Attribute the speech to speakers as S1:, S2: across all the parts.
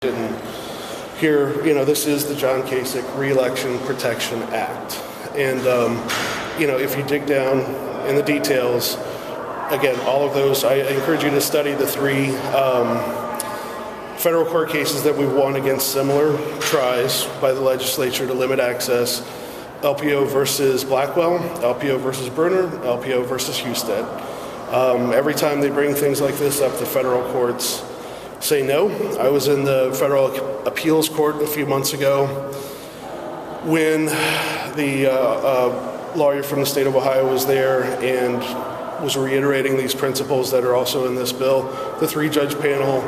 S1: And here, this is the John Kasich Reelection Protection Act. And, if you dig down in the details, again, all of those, I encourage you to study the three federal court cases that we've won against similar tries by the legislature to limit access: LPO versus Blackwell, LPO versus Berner, LPO versus Husted. Every time they bring things like this up, the federal courts say no. I was in the federal appeals court a few months ago when the lawyer from the state of Ohio was there and was reiterating these principles that are also in this bill. The three-judge panel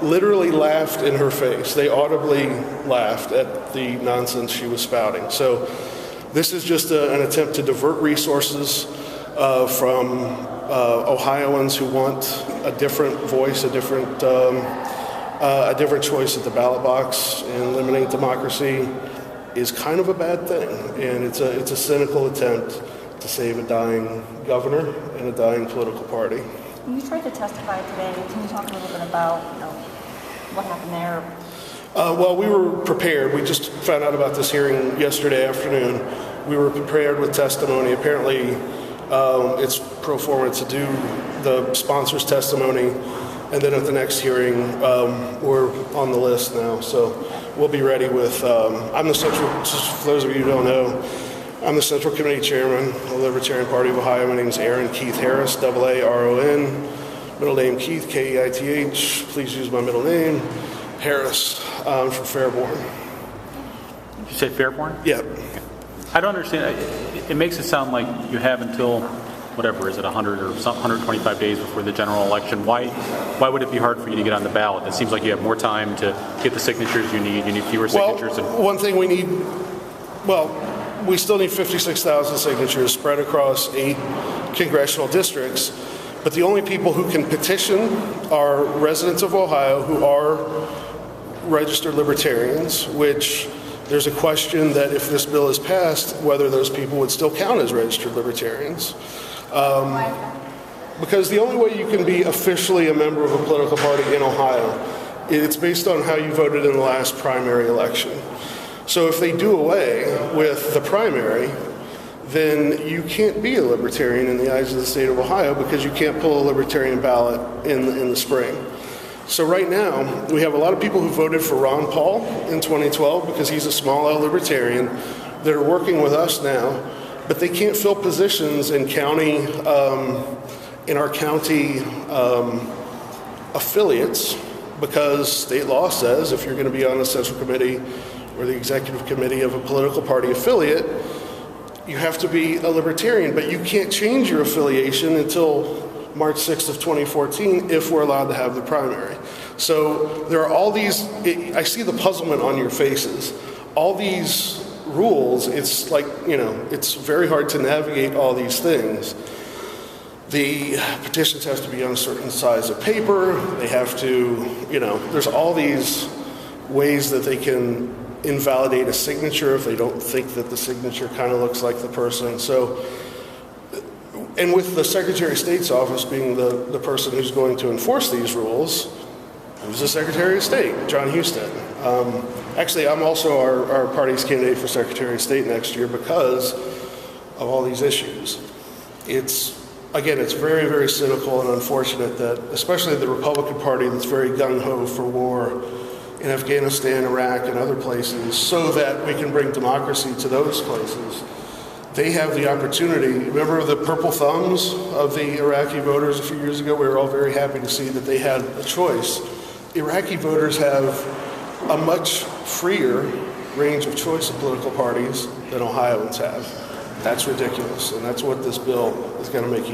S1: literally laughed in her face. They audibly laughed at the nonsense she was spouting. So this is just an attempt to divert resources from Ohioans who want a different voice, a different choice at the ballot box. And limiting democracy is kind of a bad thing, and it's a cynical attempt to save a dying governor and a dying political party.
S2: You tried to testify today. Can you talk a little bit about what happened there?
S1: Well, we were prepared. We just found out about this hearing yesterday afternoon. We were prepared with testimony. Apparently, it's pro forma to do the sponsor's testimony, and then at the next hearing, we're on the list now. So we'll be ready with, I'm the central, just for those of you who don't know, I'm the Central Committee Chairman of the Libertarian Party of Ohio. My name is Aaron Keith Harris, AARON, middle name Keith, Keith. Please use my middle name, Harris. I'm from Fairborn.
S3: Did you say Fairborn?
S1: Yeah.
S3: I don't understand. It makes it sound like you have until, whatever, is it 100 or 125 days before the general election? Why would it be hard for you to get on the ballot? It seems like you have more time to get the signatures you need. You need fewer signatures.
S1: One thing we need, we still need 56,000 signatures spread across 8 congressional districts. But the only people who can petition are residents of Ohio who are registered libertarians, which there's a question that if this bill is passed, whether those people would still count as registered libertarians. Because the only way you can be officially a member of a political party in Ohio, it's based on how you voted in the last primary election. So if they do away with the primary, then you can't be a libertarian in the eyes of the state of Ohio because you can't pull a libertarian ballot in the spring. So right now, we have a lot of people who voted for Ron Paul in 2012 because he's a small L libertarian that are working with us now, but they can't fill positions in our county affiliates because state law says if you're going to be on a central committee or the executive committee of a political party affiliate, you have to be a libertarian, but you can't change your affiliation until March 6th of 2014 if we're allowed to have the primary. So there are all these, I see the puzzlement on your faces. All these rules, it's like, it's very hard to navigate all these things. The petitions have to be on a certain size of paper. They have to, there's all these ways that they can invalidate a signature if they don't think that the signature kind of looks like the person. So, and with the Secretary of State's office being the person who's going to enforce these rules, who's the Secretary of State? John Husted. Actually, I'm also our party's candidate for Secretary of State next year because of all these issues. It's very, very cynical and unfortunate that, especially the Republican Party that's very gung-ho for war in Afghanistan, Iraq, and other places, so that we can bring democracy to those places. They have the opportunity. Remember the purple thumbs of the Iraqi voters a few years ago? We were all very happy to see that they had a choice. Iraqi voters have a much freer range of choice of political parties than Ohioans have. That's ridiculous, and that's what this bill is going to make you